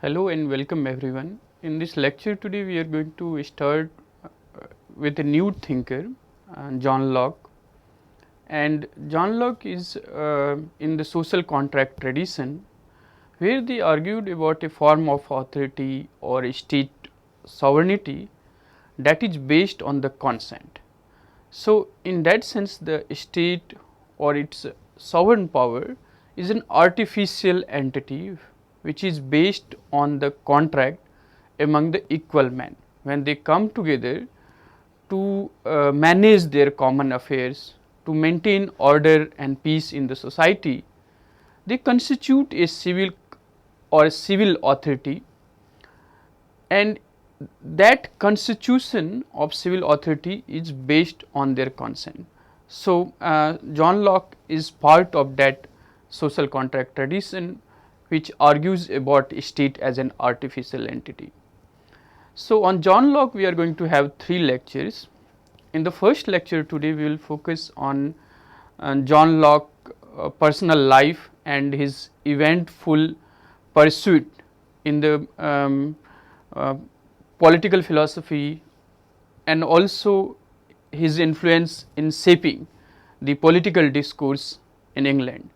Hello and welcome everyone. In this lecture today we are going to start with a new thinker, John Locke. And John Locke is in the social contract tradition, where they argued about a form of authority or state sovereignty that is based on the consent. So, in that sense the state or its sovereign power is an artificial entity which is based on the contract among the equal men. When they come together to manage their common affairs, to maintain order and peace in the society, they constitute a civil or a civil authority, and that constitution of civil authority is based on their consent. So, John Locke is part of that social contract tradition which argues about state as an artificial entity. So, on John Locke we are going to have 3 lectures. In the first lecture today we will focus on John Locke personal life and his eventful pursuit in the political philosophy, and also his influence in shaping the political discourse in England.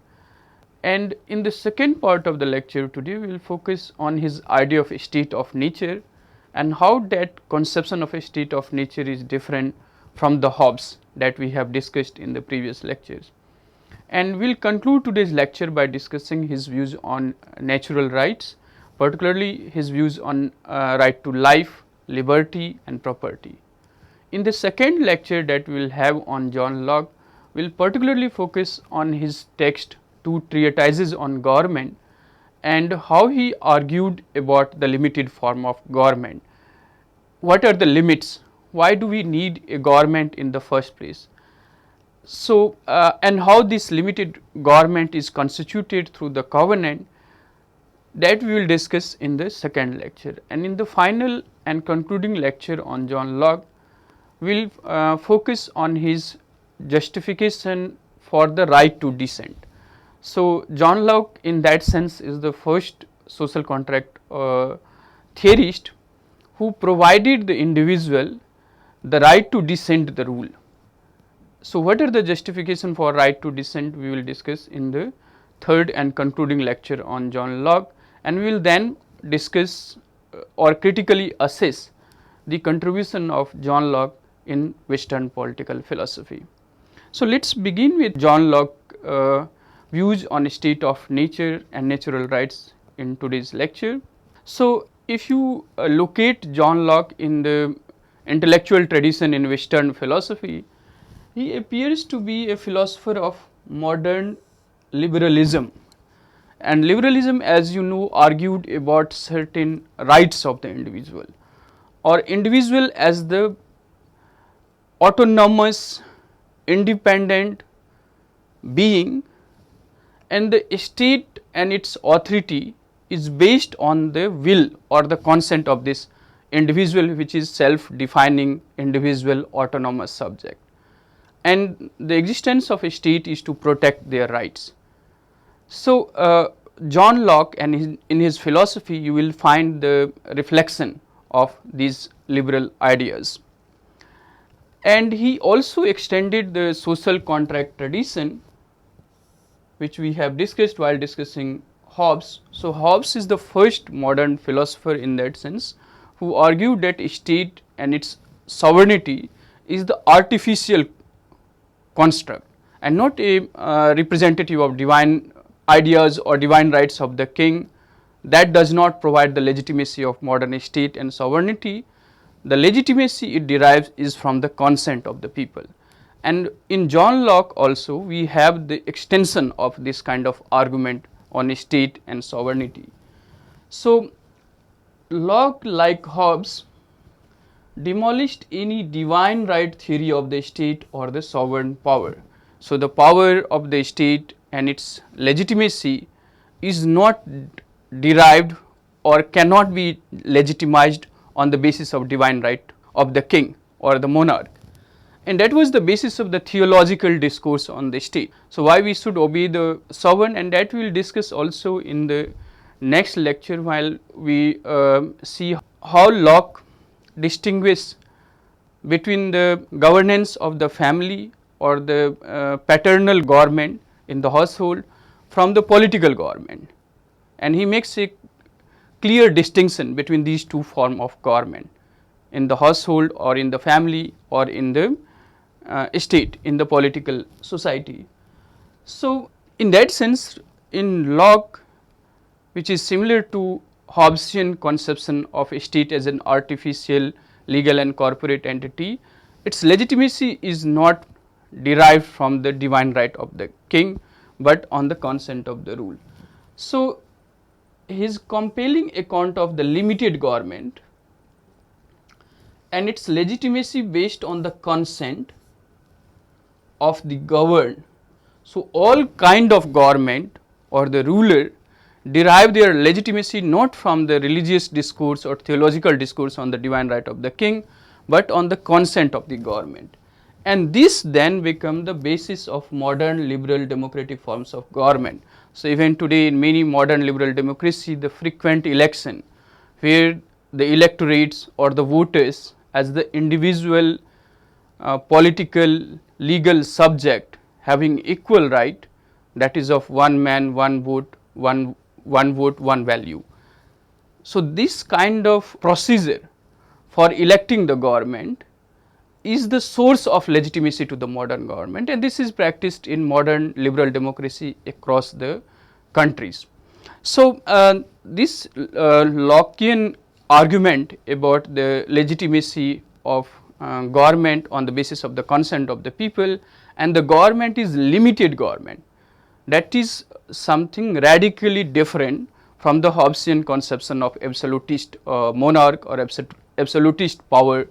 And in the second part of the lecture today we will focus on his idea of a state of nature and how that conception of a state of nature is different from the Hobbes that we have discussed in the previous lectures. And we will conclude today's lecture by discussing his views on natural rights, particularly his views on right to life, liberty and property. In the second lecture that we will have on John Locke, we will particularly focus on his text Two Treatises on Government and how he argued about the limited form of government. What are the limits? Why do we need a government in the first place? So, and how this limited government is constituted through the covenant, that we will discuss in the second lecture. And in the final and concluding lecture on John Locke, we will focus on his justification for the right to dissent. So, John Locke in that sense is the first social contract theorist who provided the individual the right to dissent the rule. So, what are the justification for right to dissent we will discuss in the third and concluding lecture on John Locke, and we will then discuss or critically assess the contribution of John Locke in Western political philosophy. So, let us begin with John Locke views on state of nature and natural rights in today's lecture. So, if you locate John Locke in the intellectual tradition in Western philosophy, he appears to be a philosopher of modern liberalism, and liberalism, as you know, argued about certain rights of the individual or individual as the autonomous independent being, and the state and its authority is based on the will or the consent of this individual, which is self-defining individual autonomous subject, and the existence of a state is to protect their rights. So, John Locke and in his philosophy you will find the reflection of these liberal ideas, and he also extended the social contract tradition which we have discussed while discussing Hobbes. So, Hobbes is the first modern philosopher in that sense who argued that a state and its sovereignty is the artificial construct and not a representative of divine ideas or divine rights of the king. That does not provide the legitimacy of modern state and sovereignty. The legitimacy it derives is from the consent of the people. And in John Locke also we have the extension of this kind of argument on state and sovereignty. So, Locke, like Hobbes, demolished any divine right theory of the state or the sovereign power. So, the power of the state and its legitimacy is not derived or cannot be legitimized on the basis of divine right of the king or the monarch, and that was the basis of the theological discourse on the state. So, why we should obey the sovereign, and that we will discuss also in the next lecture, while we see how Locke distinguishes between the governance of the family or the paternal government in the household from the political government, and he makes a clear distinction between these two forms of government in the household or in the family or in the state, in the political society. So, in that sense, in Locke, which is similar to Hobbesian conception of a state as an artificial legal and corporate entity, its legitimacy is not derived from the divine right of the king, but on the consent of the rule. So, his compelling account of the limited government and its legitimacy based on the consent of the governed. So, all kind of government or the ruler derive their legitimacy not from the religious discourse or theological discourse on the divine right of the king, but on the consent of the government. And this then become the basis of modern liberal democratic forms of government. So, even today in many modern liberal democracy, the frequent election where the electorates or the voters as the individual political legal subject having equal right, that is of one man, one vote, one vote, one value. So, this kind of procedure for electing the government is the source of legitimacy to the modern government, and this is practiced in modern liberal democracy across the countries. So, this Lockean argument about the legitimacy of government on the basis of the consent of the people, and the government is limited government, that is something radically different from the Hobbesian conception of absolutist monarch or absolutist power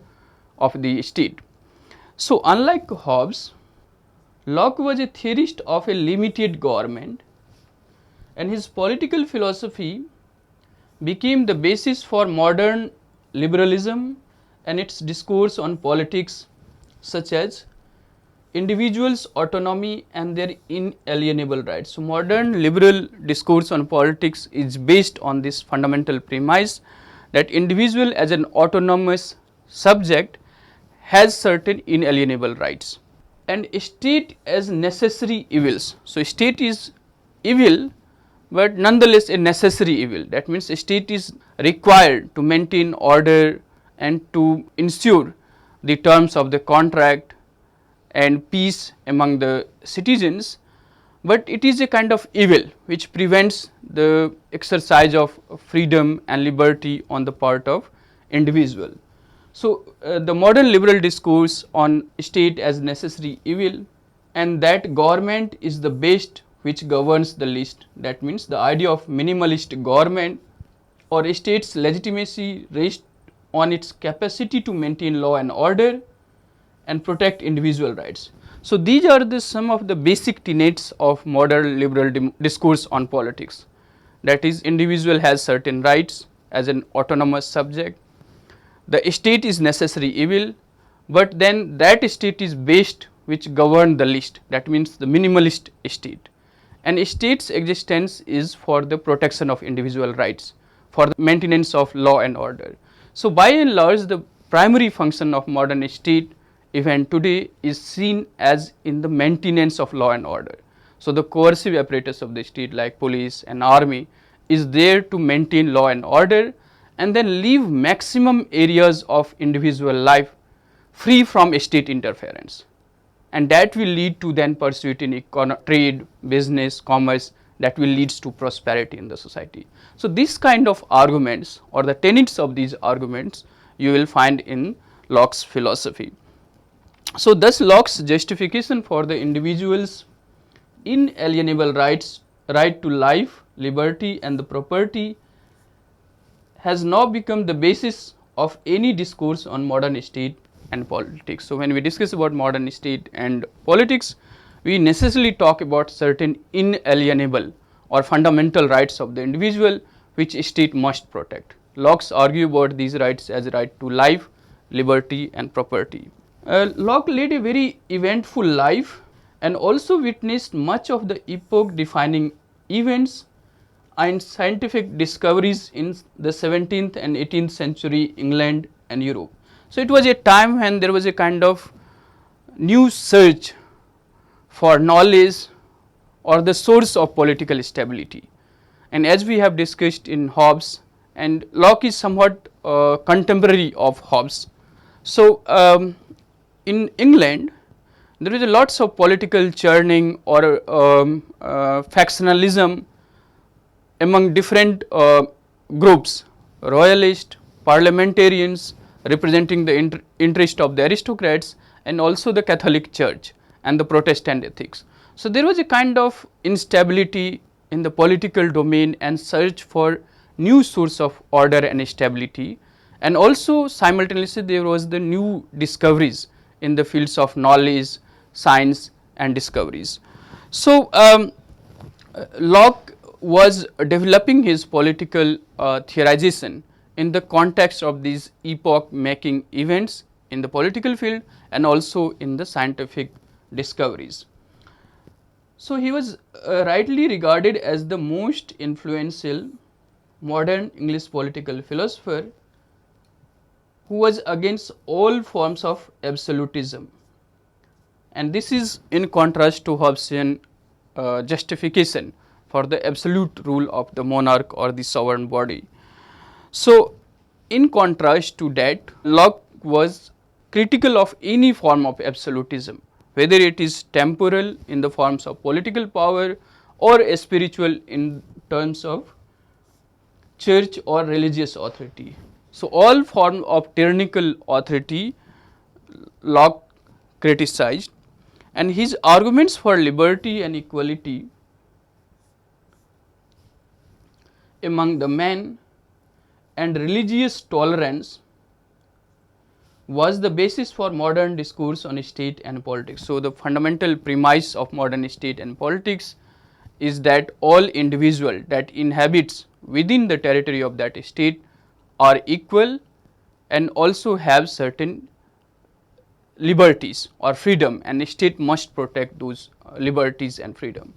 of the state. So, unlike Hobbes, Locke was a theorist of a limited government, and his political philosophy became the basis for modern liberalism and its discourse on politics, such as individuals' autonomy and their inalienable rights. So, modern liberal discourse on politics is based on this fundamental premise that individual as an autonomous subject has certain inalienable rights, and state as necessary evils. So, state is evil, but nonetheless a necessary evil. That means, state is required to maintain order and to ensure the terms of the contract and peace among the citizens, but it is a kind of evil which prevents the exercise of freedom and liberty on the part of individual. So, the modern liberal discourse on state as necessary evil, and that government is the best which governs the least. That means, the idea of minimalist government or state's legitimacy rests on its capacity to maintain law and order and protect individual rights. So, these are the some of the basic tenets of modern liberal discourse on politics, that is, individual has certain rights as an autonomous subject, the state is necessary evil, but then that state is best which govern the least, that means the minimalist state, and a state's existence is for the protection of individual rights, for the maintenance of law and order. So, by and large, the primary function of modern state even today is seen as in the maintenance of law and order. So, the coercive apparatus of the state like police and army is there to maintain law and order and then leave maximum areas of individual life free from state interference, and that will lead to then pursuit in trade, business, commerce, that will leads to prosperity in the society. So, this kind of arguments or the tenets of these arguments you will find in Locke's philosophy. So, thus Locke's justification for the individual's inalienable rights, right to life, liberty and the property, has now become the basis of any discourse on modern state and politics. So, when we discuss about modern state and politics, we necessarily talk about certain inalienable or fundamental rights of the individual which state must protect. Locke's argue about these rights as right to life, liberty and property. Locke led a very eventful life and also witnessed much of the epoch defining events and scientific discoveries in the 17th and 18th century England and Europe. So, it was a time when there was a kind of new search for knowledge or the source of political stability. And as we have discussed in Hobbes, and Locke is somewhat contemporary of Hobbes. So, in England there is a lots of political churning or factionalism among different groups, royalist, parliamentarians representing the interest of the aristocrats, and also the Catholic Church and the Protestant ethics. So, there was a kind of instability in the political domain and search for new source of order and stability, and also simultaneously there was the new discoveries in the fields of knowledge, science and discoveries. So, Locke was developing his political theorization in the context of these epoch making events in the political field and also in the scientific discoveries. So, he was rightly regarded as the most influential modern English political philosopher who was against all forms of absolutism, and this is in contrast to Hobbesian justification for the absolute rule of the monarch or the sovereign body. So, in contrast to that, Locke was critical of any form of absolutism, whether it is temporal in the forms of political power or spiritual in terms of church or religious authority. So, all form of tyrannical authority Locke criticized, and his arguments for liberty and equality among the men and religious tolerance was the basis for modern discourse on state and politics. So, the fundamental premise of modern state and politics is that all individual that inhabits within the territory of that state are equal and also have certain liberties or freedom, and the state must protect those liberties and freedom.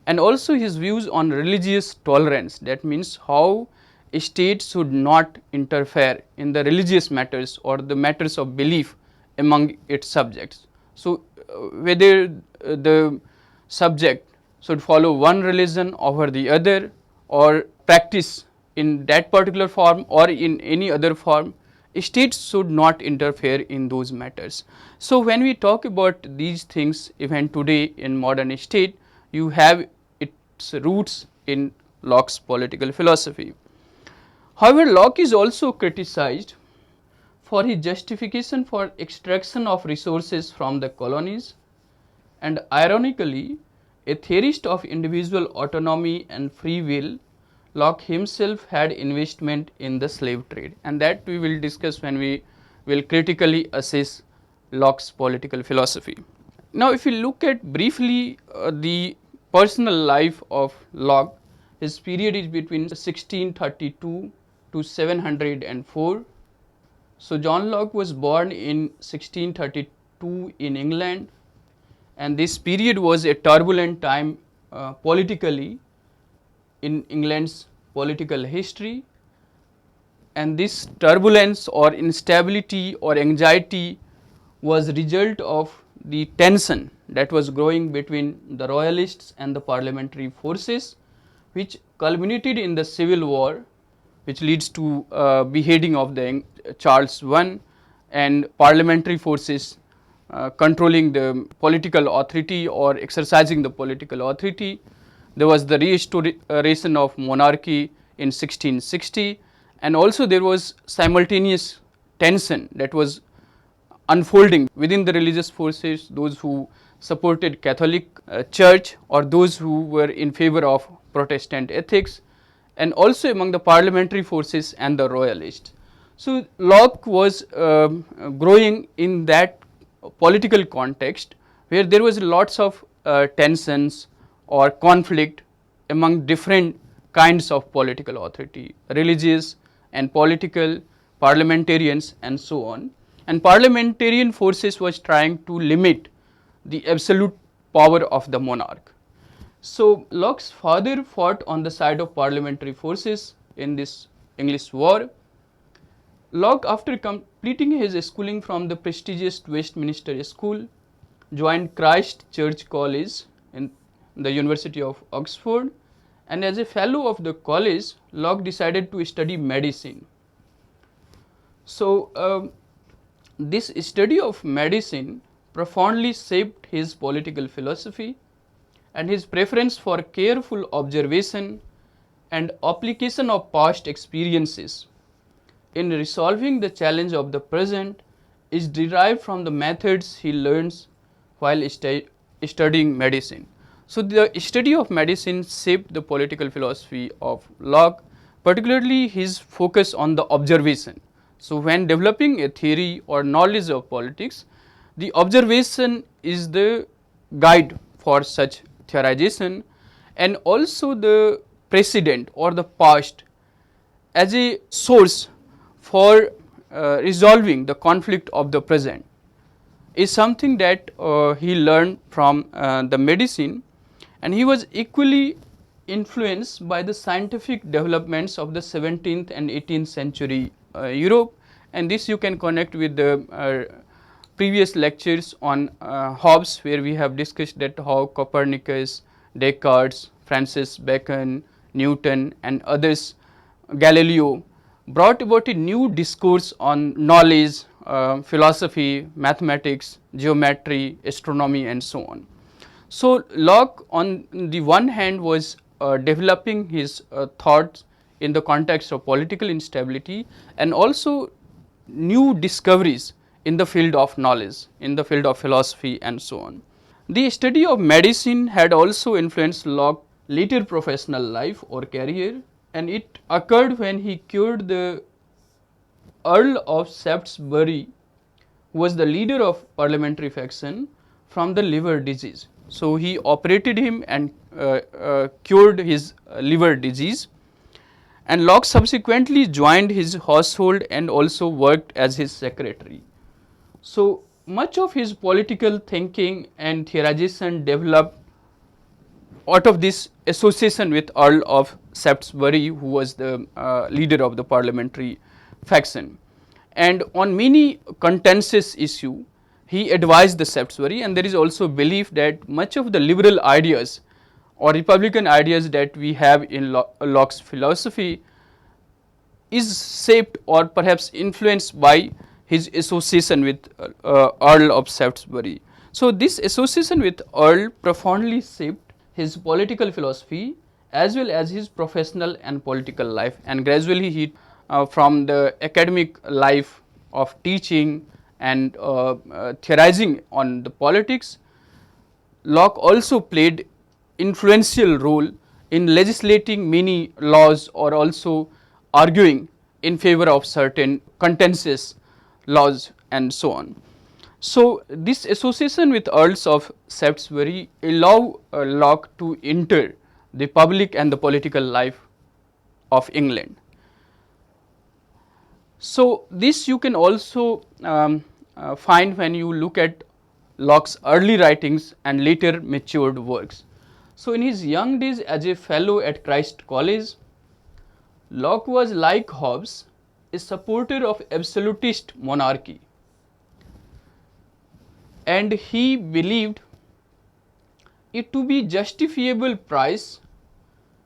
And also his views on religious tolerance, that means how a state should not interfere in the religious matters or the matters of belief among its subjects. So, whether the subject should follow one religion over the other or practice in that particular form or in any other form, states should not interfere in those matters. So, when we talk about these things even today in modern state, you have its roots in Locke's political philosophy. However, Locke is also criticized for his justification for extraction of resources from the colonies, and ironically, a theorist of individual autonomy and free will, Locke himself had investment in the slave trade, and that we will discuss when we will critically assess Locke's political philosophy. Now, if we look at briefly the personal life of Locke, his period is between 1632 to 704. So, John Locke was born in 1632 in England, and this period was a turbulent time politically in England's political history, and this turbulence or instability or anxiety was result of the tension that was growing between the royalists and the parliamentary forces, which culminated in the civil war, which leads to beheading of the Charles I, and parliamentary forces controlling the political authority or exercising the political authority. There was the restoration of monarchy in 1660, and also there was simultaneous tension that was unfolding within the religious forces, those who supported Catholic Church or those who were in favor of Protestant ethics, and also among the parliamentary forces and the royalists. So, Locke was growing in that political context where there was lots of tensions or conflict among different kinds of political authority, religious and political, parliamentarians and so on. And parliamentarian forces was trying to limit the absolute power of the monarch. So Locke's father fought on the side of parliamentary forces in this English war. Locke, after completing his schooling from the prestigious Westminster School, joined Christ Church College in the University of Oxford, and as a fellow of the college, Locke decided to study medicine. So, this study of medicine profoundly shaped his political philosophy, and his preference for careful observation and application of past experiences in resolving the challenge of the present is derived from the methods he learns while studying medicine. So, the study of medicine shaped the political philosophy of Locke, particularly his focus on the observation. So, when developing a theory or knowledge of politics, the observation is the guide for such theorization, and also the precedent or the past as a source for resolving the conflict of the present is something that he learned from the medicine, and he was equally influenced by the scientific developments of the 17th and 18th century Europe, and this you can connect with the previous lectures on Hobbes, where we have discussed that how Copernicus, Descartes, Francis Bacon, Newton and others, Galileo, brought about a new discourse on knowledge, philosophy, mathematics, geometry, astronomy and so on. So, Locke on the one hand was developing his thoughts in the context of political instability and also new discoveries in the field of knowledge, in the field of philosophy and so on. The study of medicine had also influenced Locke's later professional life or career, and it occurred when he cured the Earl of Shaftesbury, who was the leader of parliamentary faction, from the liver disease. So, he operated him and cured his liver disease, and Locke subsequently joined his household and also worked as his secretary. So, much of his political thinking and theorization developed out of this association with Earl of Shaftesbury, who was the leader of the parliamentary faction. And on many contentious issues, he advised the Shaftesbury, and there is also belief that much of the liberal ideas or republican ideas that we have in Locke's philosophy is shaped or perhaps influenced by his association with Earl of Shaftesbury. So, this association with Earl profoundly shaped his political philosophy as well as his professional and political life, and gradually he from the academic life of teaching and theorizing on the politics, Locke also played influential role in legislating many laws or also arguing in favor of certain contentious laws and so on. So, this association with Earls of Shaftesbury allow Locke to enter the public and the political life of England. So, this you can also find when you look at Locke's early writings and later matured works. So, in his young days as a fellow at Christ College, Locke was, like Hobbes, a supporter of absolutist monarchy, and he believed it to be justifiable price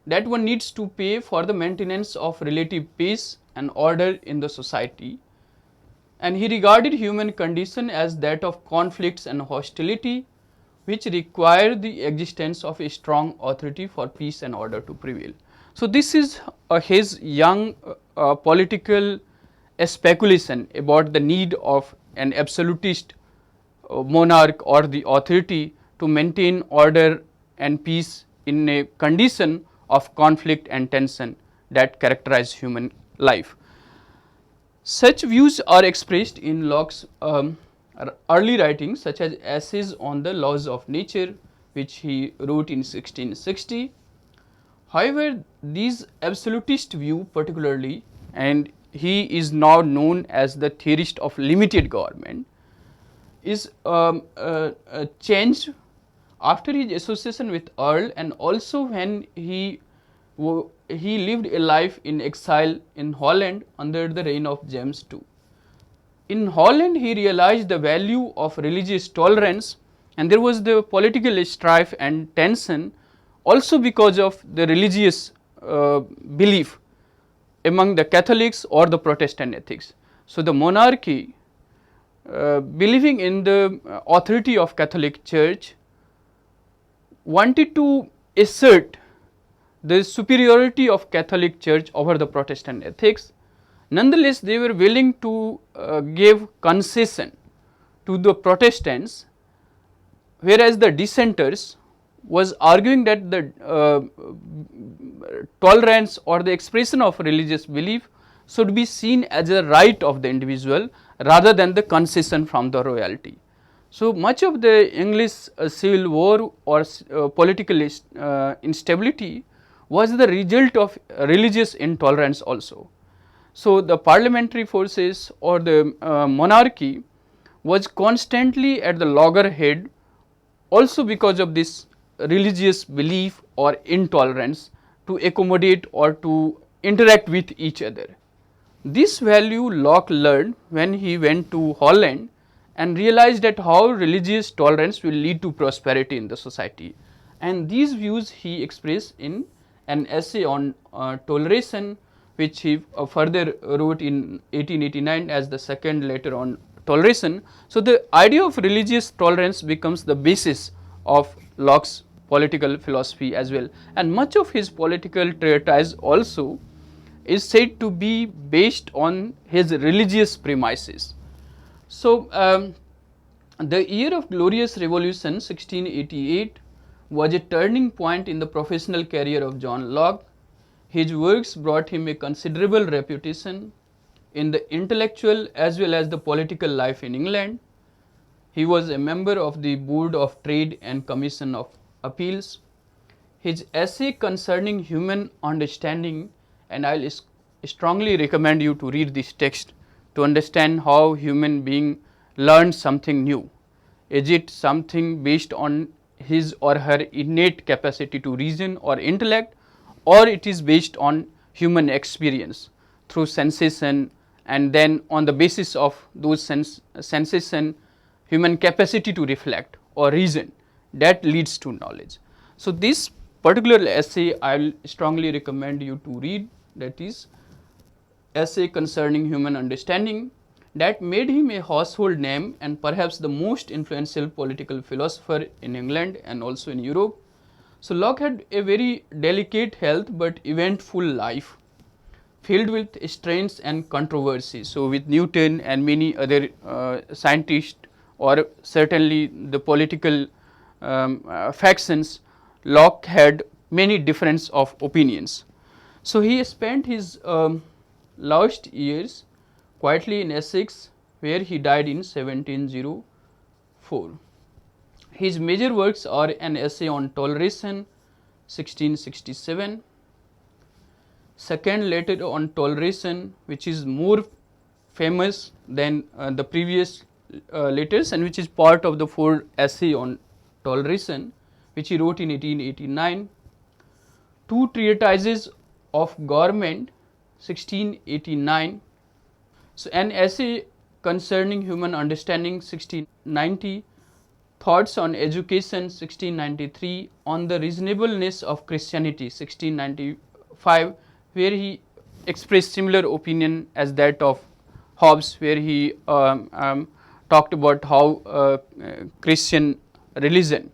that one needs to pay for the maintenance of relative peace and order in the society, and he regarded human condition as that of conflicts and hostility, which require the existence of a strong authority for peace and order to prevail. So, this is his young political speculation about the need of an absolutist monarch or the authority to maintain order and peace in a condition of conflict and tension that characterize human life. Such views are expressed in Locke's early writings, such as Essays on the Laws of Nature, which he wrote in 1660. However, these absolutist view particularly, and he is now known as the theorist of limited government, is changed after his association with Earl, and also when he lived a life in exile in Holland under the reign of James II. In Holland, he realized the value of religious tolerance, and there was the political strife and tension also because of the religious belief among the Catholics or the Protestant ethics. So, the monarchy believing in the authority of Catholic Church wanted to assert the superiority of Catholic Church over the Protestant ethics. Nonetheless, they were willing to give concession to the Protestants, whereas the dissenters was arguing that the tolerance or the expression of religious belief should be seen as a right of the individual rather than the concession from the royalty. So, much of the English civil war or political instability was the result of religious intolerance also. So, the parliamentary forces or the monarchy was constantly at the loggerhead also because of this religious belief or intolerance to accommodate or to interact with each other. This value Locke learned when he went to Holland and realized that how religious tolerance will lead to prosperity in the society, and these views he expressed in an essay on toleration, which he further wrote in 1889 as the second letter on toleration. So, the idea of religious tolerance becomes the basis of Locke's political philosophy as well, and much of his political treatise also is said to be based on his religious premises. So, the year of glorious revolution 1688 was a turning point in the professional career of John Locke. His works brought him a considerable reputation in the intellectual as well as the political life in England. He was a member of the Board of Trade and Commission of Appeals. His essay concerning human understanding, and I will strongly recommend you to read this text to understand how human being learns something new. Is it something based on his or her innate capacity to reason or intellect, or it is based on human experience through sensation, and then on the basis of those sensation, human capacity to reflect or reason, that leads to knowledge. So, this particular essay I will strongly recommend you to read, that is essay concerning human understanding, that made him a household name and perhaps the most influential political philosopher in England and also in Europe. So, Locke had a very delicate health but eventful life filled with strains and controversy. So, with Newton and many other scientists, or certainly the political factions, Locke had many difference of opinions. So, he spent his last years quietly in Essex, where he died in 1704. His major works are an essay on toleration 1667, second letter on toleration, which is more famous than the previous letters, and which is part of the 4 essay on toleration, which he wrote in 1889, 2 treatises of government 1689, so an essay concerning human understanding 1690, thoughts on education 1693, on the reasonableness of Christianity 1695, where he expressed similar opinion as that of Hobbes, where he talked about how Christian religion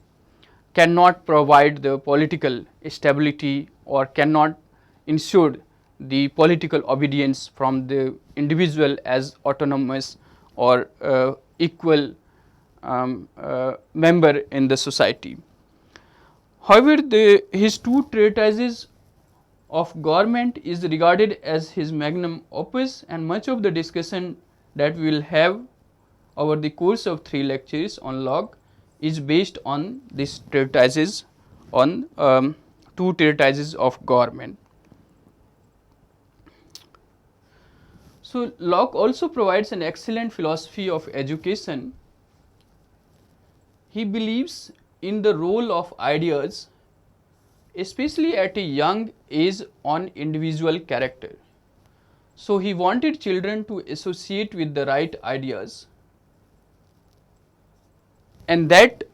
cannot provide the political stability or cannot ensure the political obedience from the individual as autonomous or equal member in the society. However, his 2 treatises of government is regarded as his magnum opus, and much of the discussion that we will have over the course of 3 lectures on Locke is based on these treatises on 2 treatises of government. So, Locke also provides an excellent philosophy of education. He believes in the role of ideas, especially at a young age, on individual character. So he wanted children to associate with the right ideas, and that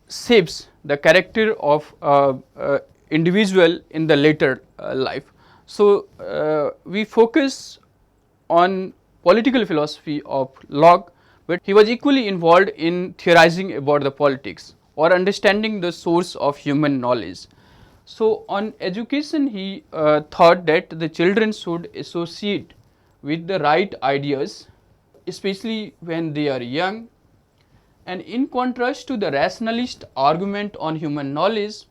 shapes the character of individual in the later life. So we focus on political philosophy of Locke, but he was equally involved in theorizing about the politics or understanding the source of human knowledge. So on education, he thought that the children should associate with the right ideas, especially when they are young. And in contrast to the rationalist argument on human knowledge,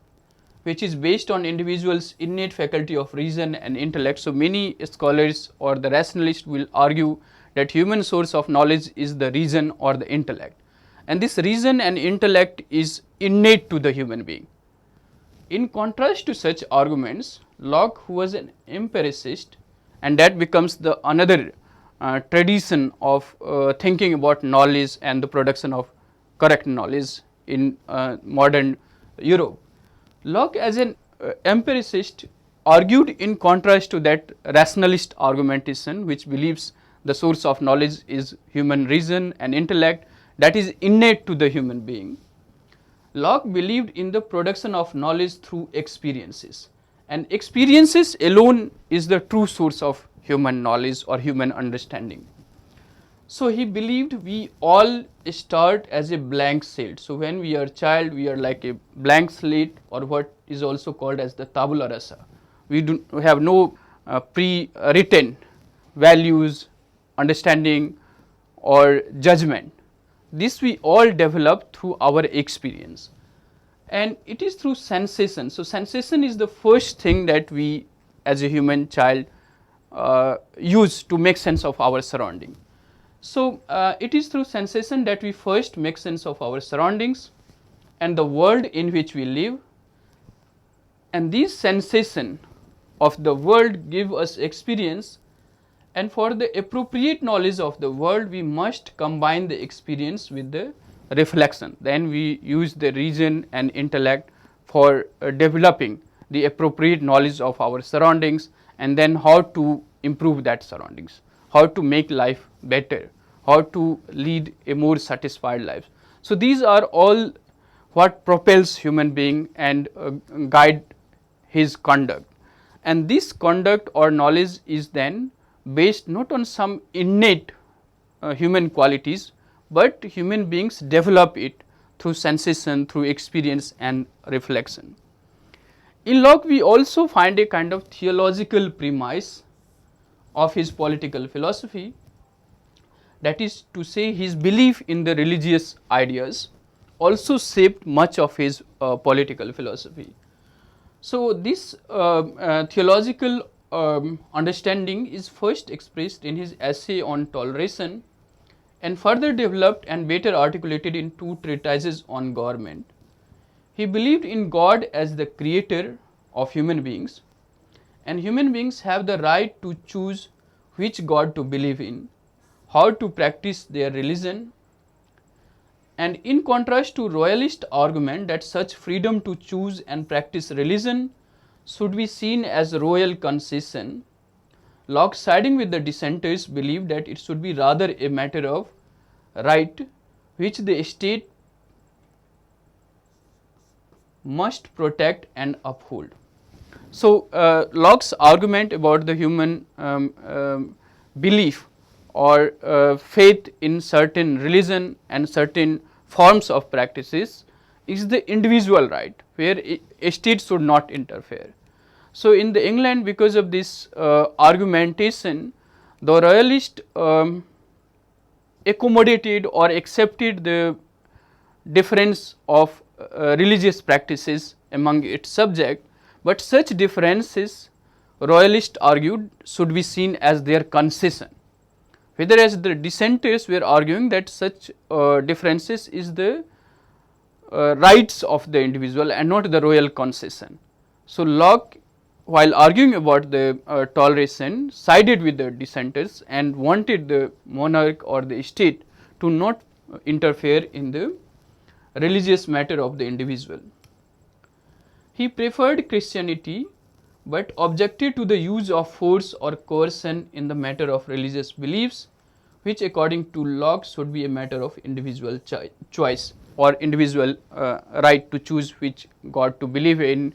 which is based on individuals' innate faculty of reason and intellect, so many scholars or the rationalists will argue that human source of knowledge is the reason or the intellect, and this reason and intellect is innate to the human being. In contrast to such arguments, Locke, who was an empiricist, and that becomes the another tradition of thinking about knowledge and the production of correct knowledge in modern Europe. Locke, as an empiricist, argued in contrast to that rationalist argumentation, which believes the source of knowledge is human reason and intellect, that is innate to the human being. Locke believed in the production of knowledge through experiences, and experiences alone is the true source of human knowledge or human understanding. So he believed we all start as a blank slate. So when we are child, we are like a blank slate, or what is also called as the tabula rasa. We have no pre-written values, understanding or judgment. This we all develop through our experience, and it is through sensation. So sensation is the first thing that we as a human child use to make sense of our surrounding. So it is through sensation that we first make sense of our surroundings and the world in which we live, and these sensation of the world give us experience, and for the appropriate knowledge of the world we must combine the experience with the reflection. Then we use the reason and intellect for developing the appropriate knowledge of our surroundings, and then how to improve that surroundings, how to make life better, how to lead a more satisfied life. So these are all what propels human being and guide his conduct, and this conduct or knowledge is then based not on some innate human qualities, but human beings develop it through sensation, through experience and reflection. In Locke we also find a kind of theological premise of his political philosophy, that is to say his belief in the religious ideas also shaped much of his political philosophy. So this theological understanding is first expressed in his essay on toleration, and further developed and better articulated in two treatises on government. He believed in God as the creator of human beings, and human beings have the right to choose which God to believe in, how to practice their religion, and in contrast to royalist argument that such freedom to choose and practice religion should be seen as royal concession, Locke, siding with the dissenters, believed that it should be rather a matter of right which the state must protect and uphold. So Locke's argument about the human belief or faith in certain religion and certain forms of practices is the individual right, where a state should not interfere. So in the England, because of this argumentation, the royalist accommodated or accepted the difference of religious practices among its subject, but such differences royalists argued should be seen as their concession, whereas the dissenters were arguing that such differences is the rights of the individual and not the royal concession. So Locke, while arguing about the toleration, sided with the dissenters and wanted the monarch or the state to not interfere in the religious matter of the individual. He preferred Christianity but objected to the use of force or coercion in the matter of religious beliefs, which according to Locke should be a matter of individual choice or individual right to choose which God to believe in,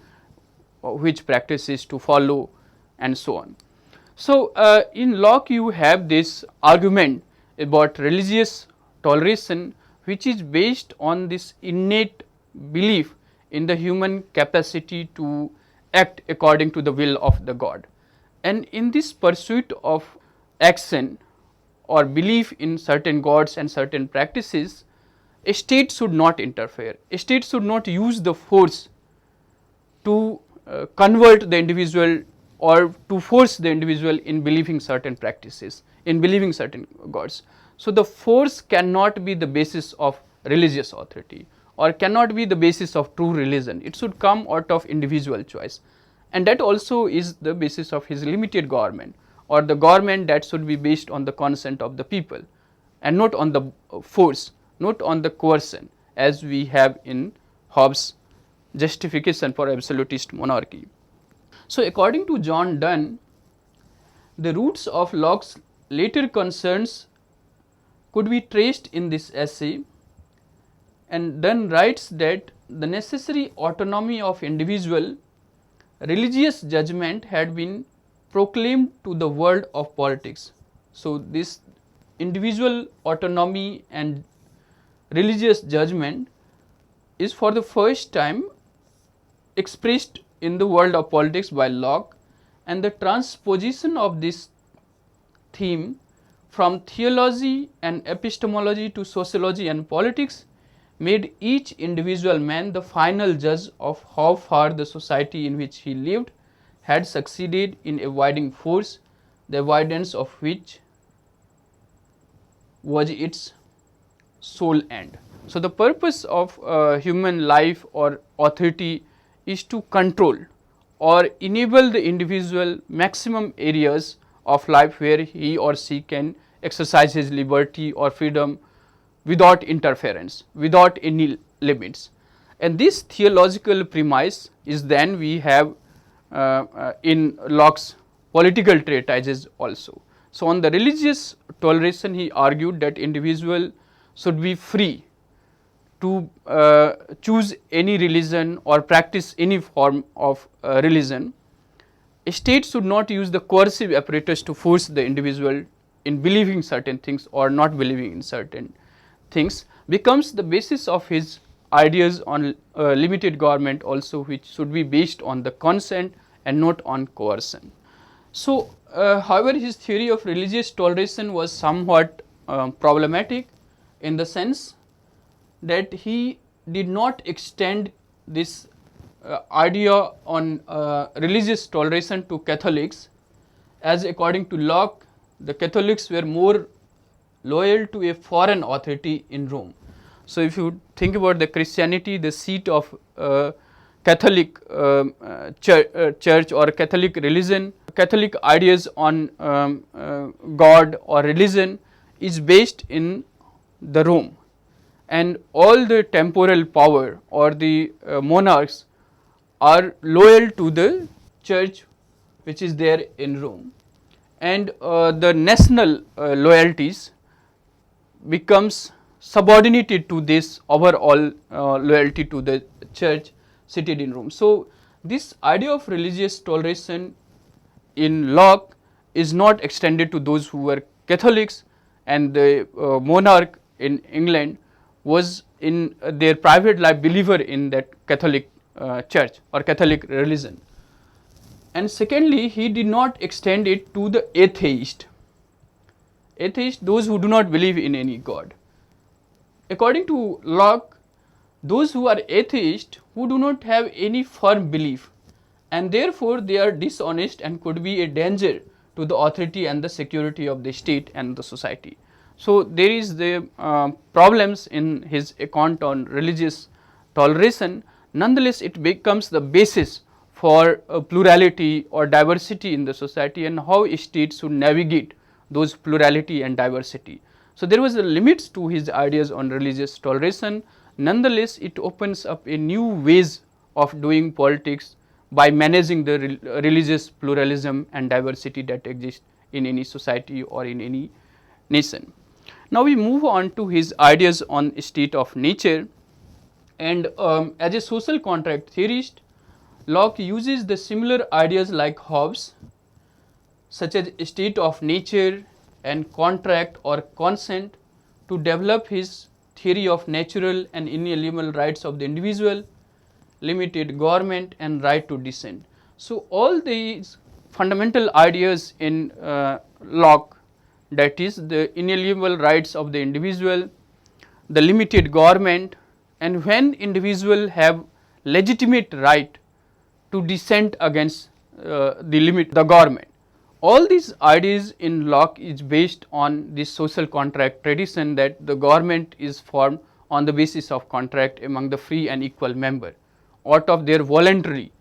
which practices to follow, and so on. So, in Locke you have this argument about religious toleration, which is based on this innate belief in the human capacity to act according to the will of the God. And in this pursuit of action or belief in certain gods and certain practices, a state should not interfere. A state should not use the force to convert the individual or to force the individual in believing certain practices, in believing certain gods. So, the force cannot be the basis of religious authority or cannot be the basis of true religion. It should come out of individual choice, and that also is the basis of his limited government, or the government that should be based on the consent of the people and not on the force, not on the coercion, as we have in Hobbes' justification for absolutist monarchy. So, according to John Donne, the roots of Locke's later concerns could be traced in this essay, and Donne writes that the necessary autonomy of individual religious judgment had been proclaimed to the world of politics. So, this individual autonomy and religious judgment is for the first time expressed in the world of politics by Locke, and the transposition of this theme from theology and epistemology to sociology and politics made each individual man the final judge of how far the society in which he lived had succeeded in avoiding force, the avoidance of which was its sole end. So, the purpose of human life or authority is to control or enable the individual maximum areas of life where he or she can exercise his liberty or freedom without interference, without any limits. And this theological premise is then we have in Locke's political treatises also. So, on the religious toleration, he argued that individual should be free to choose any religion or practice any form of religion. A state should not use the coercive apparatus to force the individual in believing certain things or not believing in certain things, becomes the basis of his ideas on limited government also, which should be based on the consent and not on coercion. So, however, his theory of religious toleration was somewhat problematic in the sense that he did not extend this idea on religious toleration to Catholics, as according to Locke the Catholics were more loyal to a foreign authority in Rome. So, if you think about the Christianity, the seat of Catholic church or Catholic religion, Catholic ideas on God or religion is based in the Rome, and all the temporal power or the monarchs are loyal to the church which is there in Rome, and the national loyalties becomes subordinated to this overall loyalty to the church seated in Rome. So, this idea of religious toleration in Locke is not extended to those who were Catholics, and the monarch in England was in their private life believer in that Catholic church or Catholic religion. And secondly, he did not extend it to the atheist, those who do not believe in any God. According to Locke, those who are atheist, who do not have any firm belief, and therefore they are dishonest and could be a danger to the authority and the security of the state and the society. So, there is the problems in his account on religious toleration. Nonetheless, it becomes the basis for plurality or diversity in the society and how states should navigate those plurality and diversity. So, there was a limits to his ideas on religious toleration. nonetheless it opens up a new ways of doing politics by managing the religious pluralism and diversity that exists in any society or in any nation. Now we move on to his ideas on state of nature, and as a social contract theorist, Locke uses the similar ideas like Hobbes, such as state of nature and contract or consent, to develop his theory of natural and inalienable rights of the individual, limited government and right to dissent. So all these fundamental ideas in Locke, that is the inalienable rights of the individual, the limited government, and when individual have legitimate right to dissent against the government. All these ideas in Locke is based on this social contract tradition, that the government is formed on the basis of contract among the free and equal member, out of their voluntary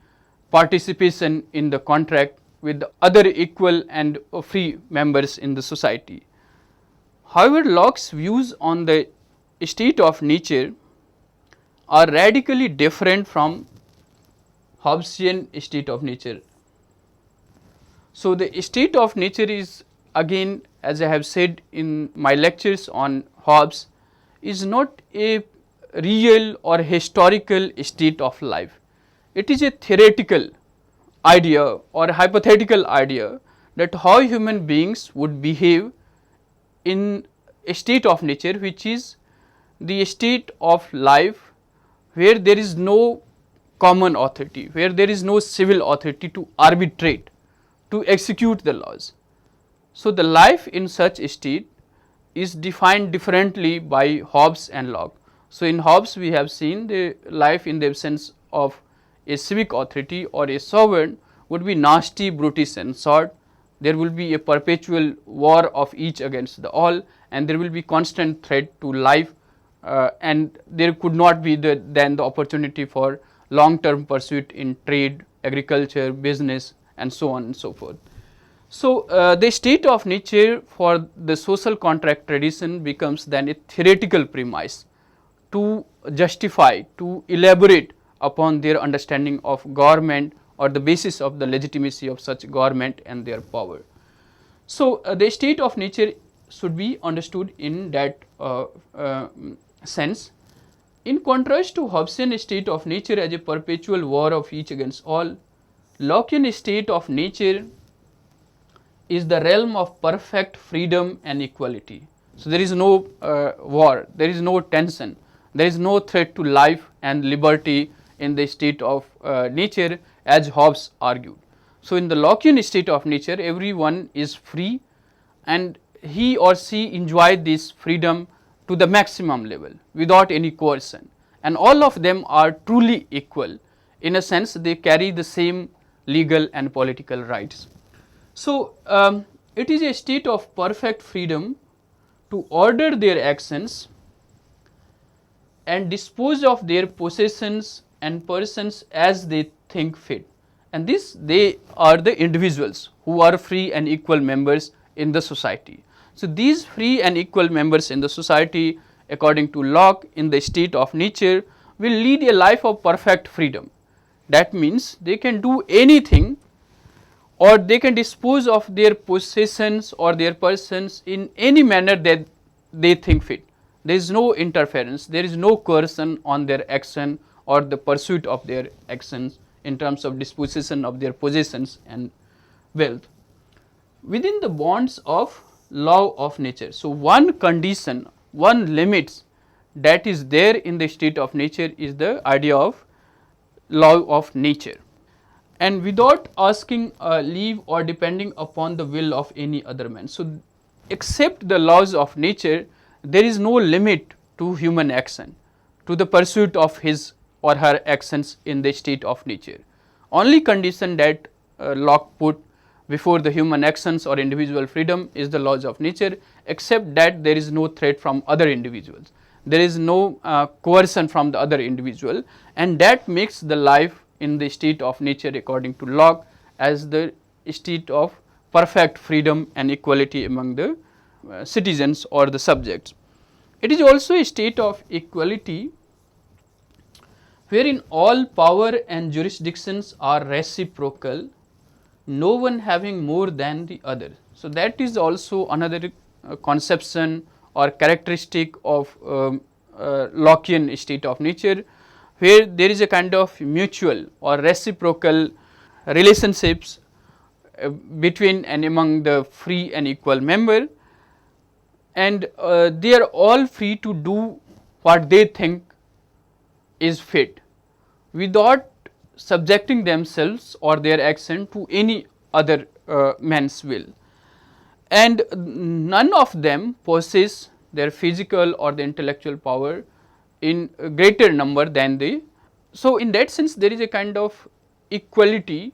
participation in the contract with the other equal and free members in the society. However, Locke's views on the state of nature are radically different from Hobbesian state of nature. So the state of nature is, again, as I have said in my lectures on Hobbes, is not a real or historical state of life. It is a theoretical idea or hypothetical idea that how human beings would behave in a state of nature, which is the state of life where there is no common authority, where there is no civil authority to arbitrate, to execute the laws. So the life in such a state is defined differently by Hobbes and Locke. So in Hobbes we have seen the life in the absence of a civic authority or a sovereign would be nasty, brutish and short. There will be a perpetual war of each against the all, and there will be constant threat to life, and there could not be then the opportunity for long term pursuit in trade, agriculture, business and so on and so forth. So the state of nature for the social contract tradition becomes then a theoretical premise to justify, to elaborate upon their understanding of government or the basis of the legitimacy of such government and their power. So the state of nature should be understood in that sense. In contrast to Hobbesian state of nature as a perpetual war of each against all, Lockean state of nature is the realm of perfect freedom and equality. So there is no war, there is no tension, there is no threat to life and liberty in the state of nature as Hobbes argued. So in the Lockean state of nature, everyone is free and he or she enjoy this freedom to the maximum level without any coercion, and all of them are truly equal. In a sense, they carry the same legal and political rights. So it is a state of perfect freedom to order their actions and dispose of their possessions and persons as they think fit, and this they are the individuals who are free and equal members in the society. So these free and equal members in the society, according to Locke, in the state of nature will lead a life of perfect freedom. That means they can do anything, or they can dispose of their possessions or their persons in any manner that they think fit. There is no interference, there is no coercion on their action or the pursuit of their actions in terms of disposition of their possessions and wealth within the bonds of law of nature. So one condition, one limits that is there in the state of nature is the idea of law of nature, and without asking leave or depending upon the will of any other man. So except the laws of nature, there is no limit to human action, to the pursuit of his or her actions in the state of nature. Only condition that Locke put before the human actions or individual freedom is the laws of nature, except that there is no threat from other individuals, there is no coercion from the other individual, and that makes the life in the state of nature according to Locke as the state of perfect freedom and equality among the citizens or the subjects. It is also a state of equality wherein all power and jurisdictions are reciprocal, no one having more than the other. So, that is also another conception or characteristic of Lockean state of nature, where there is a kind of mutual or reciprocal relationships between and among the free and equal member, and they are all free to do what they think is fit without subjecting themselves or their action to any other man's will, and none of them possess their physical or the intellectual power in a greater number than they. So, in that sense there is a kind of equality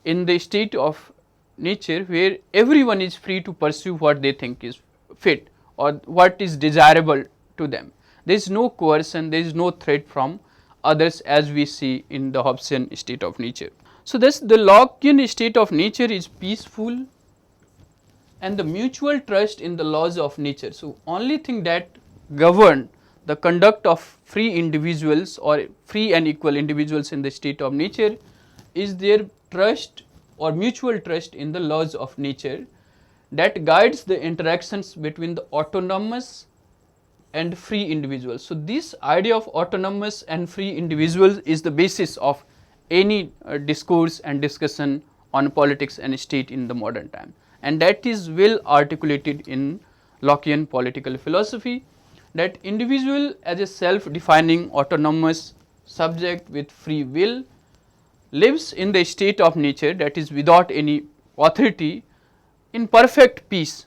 in the state of nature where everyone is free to pursue what they think is fit or what is desirable to them. There is no coercion, there is no threat from others as we see in the Hobbesian state of nature. So, thus the Lockean state of nature is peaceful and the mutual trust in the laws of nature. So, only thing that govern the conduct of free individuals or free and equal individuals in the state of nature is their trust or mutual trust in the laws of nature that guides the interactions between the autonomous and free individuals. So, this idea of autonomous and free individuals is the basis of any discourse and discussion on politics and state in the modern time, and that is well articulated in Lockean political philosophy, that individual as a self-defining autonomous subject with free will lives in the state of nature, that is without any authority, in perfect peace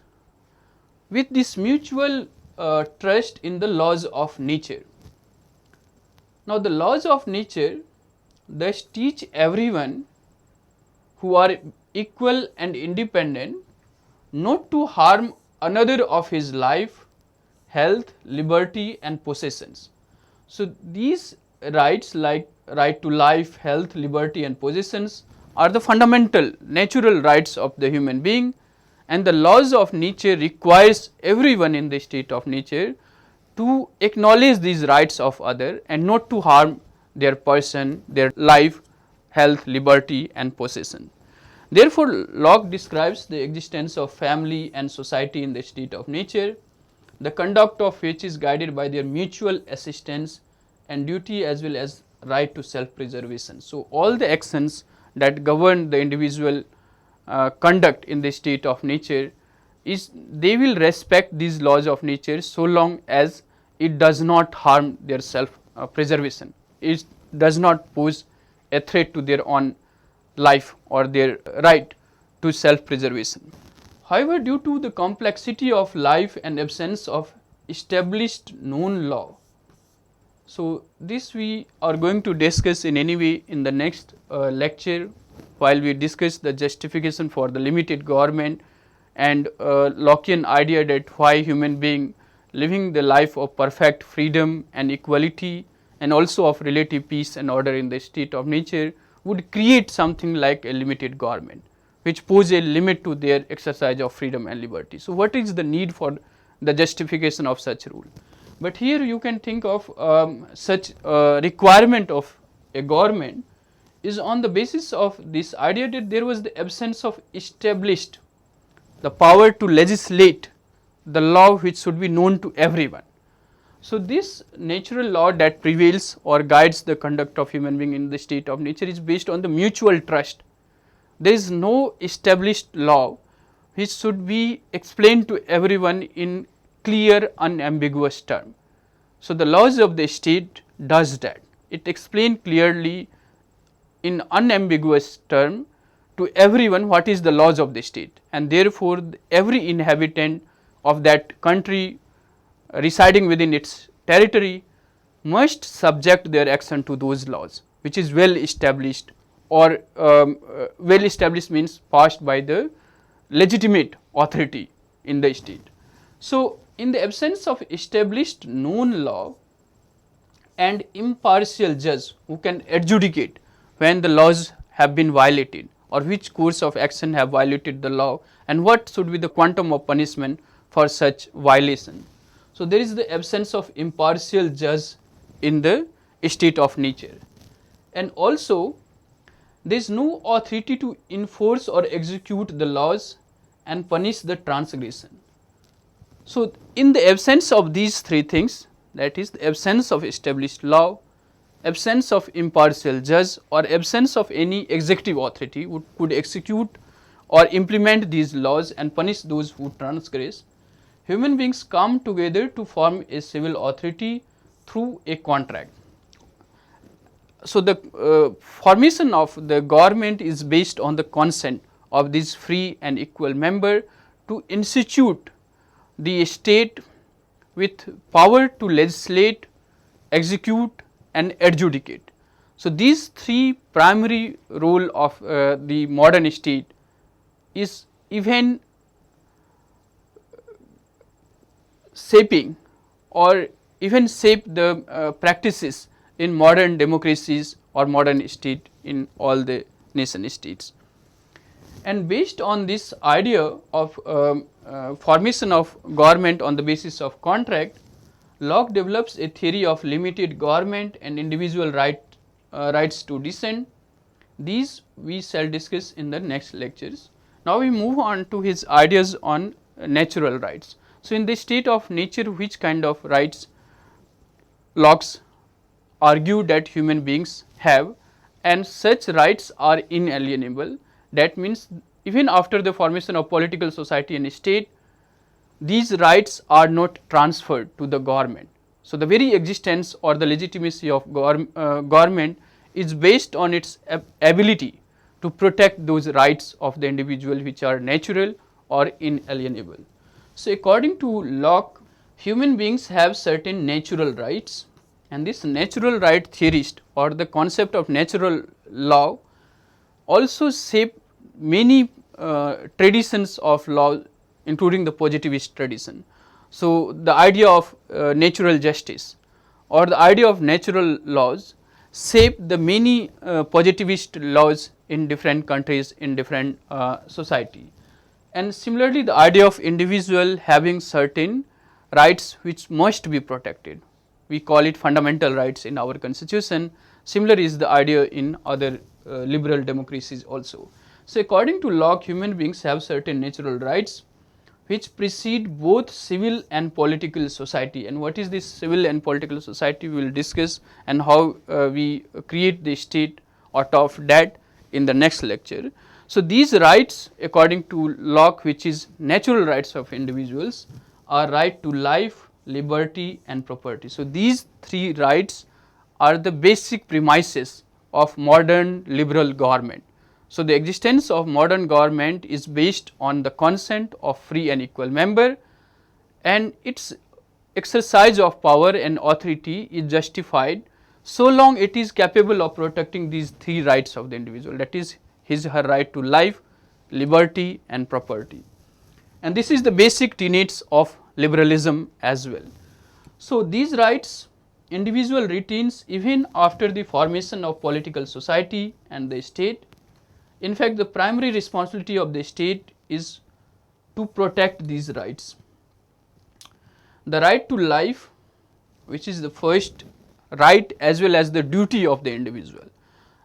with this mutual trust in the laws of nature. Now, the laws of nature thus teach everyone who are equal and independent not to harm another of his life, health, liberty and possessions. So, these rights like right to life, health, liberty and possessions are the fundamental natural rights of the human being, and the laws of nature requires everyone in the state of nature to acknowledge these rights of other and not to harm their person, their life, health, liberty and possession. Therefore, Locke describes the existence of family and society in the state of nature, the conduct of which is guided by their mutual assistance and duty as well as right to self-preservation. So, all the actions that govern the individual conduct in the state of nature is they will respect these laws of nature so long as it does not harm their self preservation, it does not pose a threat to their own life or their right to self preservation. However, due to the complexity of life and absence of established known law, so this we are going to discuss in any way in the next lecture, while we discuss the justification for the limited government and Lockean idea that why human being living the life of perfect freedom and equality and also of relative peace and order in the state of nature would create something like a limited government which pose a limit to their exercise of freedom and liberty. So, what is the need for the justification of such rule? But here you can think of such requirement of a government is on the basis of this idea that there was the absence of established the power to legislate the law which should be known to everyone. So, this natural law that prevails or guides the conduct of human being in the state of nature is based on the mutual trust. There is no established law which should be explained to everyone in clear unambiguous term. So, the laws of the state does that, it explains clearly in unambiguous term to everyone what is the laws of the state, and therefore, every inhabitant of that country residing within its territory must subject their action to those laws which is well established, or well established means passed by the legitimate authority in the state. So, in the absence of established known law and impartial judge who can adjudicate when the laws have been violated or which course of action have violated the law and what should be the quantum of punishment for such violation. So, there is the absence of impartial judge in the state of nature, and also there is no authority to enforce or execute the laws and punish the transgression. So, in the absence of these three things, that is the absence of established law, absence of impartial judge, or absence of any executive authority who could execute or implement these laws and punish those who transgress, human beings come together to form a civil authority through a contract. So, the formation of the government is based on the consent of these free and equal members to institute the state with power to legislate, execute and adjudicate. So, these three primary role of the modern state is even shaping or even shape the practices in modern democracies or modern state in all the nation states. And based on this idea of formation of government on the basis of contract, Locke develops a theory of limited government and individual rights to dissent. These we shall discuss in the next lectures. Now, we move on to his ideas on natural rights. So, in the state of nature, which kind of rights Locke argued that human beings have, and such rights are inalienable. That means, even after the formation of political society and state, these rights are not transferred to the government. So, the very existence or the legitimacy of government is based on its ability to protect those rights of the individual which are natural or inalienable. So, according to Locke, human beings have certain natural rights, and this natural right theorist or the concept of natural law also shape many traditions of law, including the positivist tradition. So, the idea of natural justice or the idea of natural laws shape the many positivist laws in different countries, in different society. And similarly, the idea of individual having certain rights which must be protected, we call it fundamental rights in our constitution. Similar is the idea in other liberal democracies also. So, according to Locke, human beings have certain natural rights which precede both civil and political society. And what is this civil and political society, we will discuss, and how we create the state out of that in the next lecture. So, these rights according to Locke, which is natural rights of individuals, are right to life, liberty and property. So, these three rights are the basic premises of modern liberal government. So, the existence of modern government is based on the consent of free and equal member, and its exercise of power and authority is justified so long it is capable of protecting these three rights of the individual, that is her right to life, liberty and property. And this is the basic tenets of liberalism as well. So, these rights individual retains even after the formation of political society and the state. In fact, the primary responsibility of the state is to protect these rights. The right to life, which is the first right as well as the duty of the individual,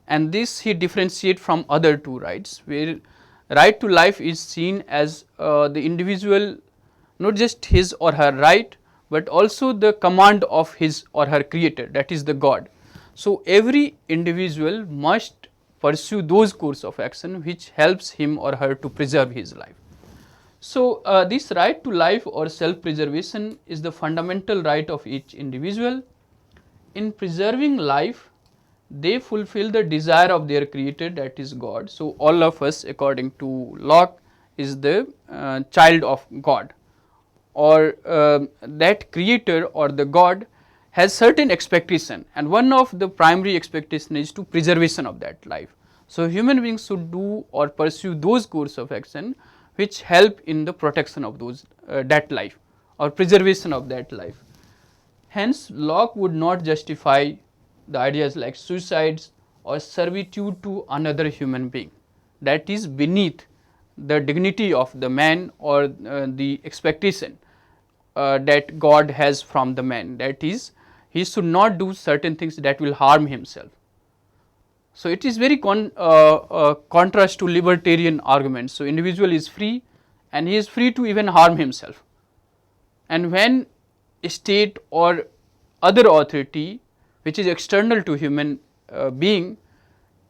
and this he differentiates from other two rights, where right to life is seen as the individual, not just his or her right, but also the command of his or her creator, that is the God. So, every individual must pursue those course of action which helps him or her to preserve his life. So, this right to life or self preservation is the fundamental right of each individual. In preserving life, they fulfill the desire of their creator, that is God. So, all of us according to Locke is the child of God, or that creator or the God has certain expectation, and one of the primary expectation is to preservation of that life. So, human beings should do or pursue those course of action which help in the protection of those that life or preservation of that life. Hence, Locke would not justify the ideas like suicides or servitude to another human being, that is beneath the dignity of the man or the expectation that God has from the man, that is he should not do certain things that will harm himself. So, it is very contrast to libertarian arguments. So, individual is free and he is free to even harm himself, and when state or other authority which is external to human being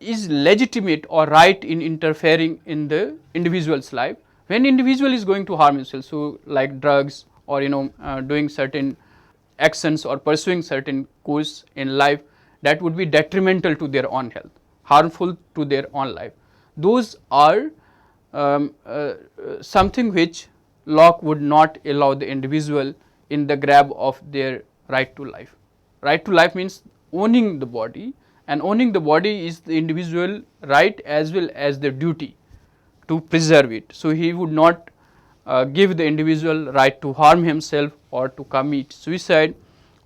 is legitimate or right in interfering in the individual's life, when individual is going to harm himself, so like drugs or doing certain actions or pursuing certain course in life that would be detrimental to their own health, harmful to their own life, those are something which Locke would not allow the individual in the grab of their right to life. Right to life means owning the body, and owning the body is the individual right as well as the duty to preserve it. So, he would not give the individual right to harm himself or to commit suicide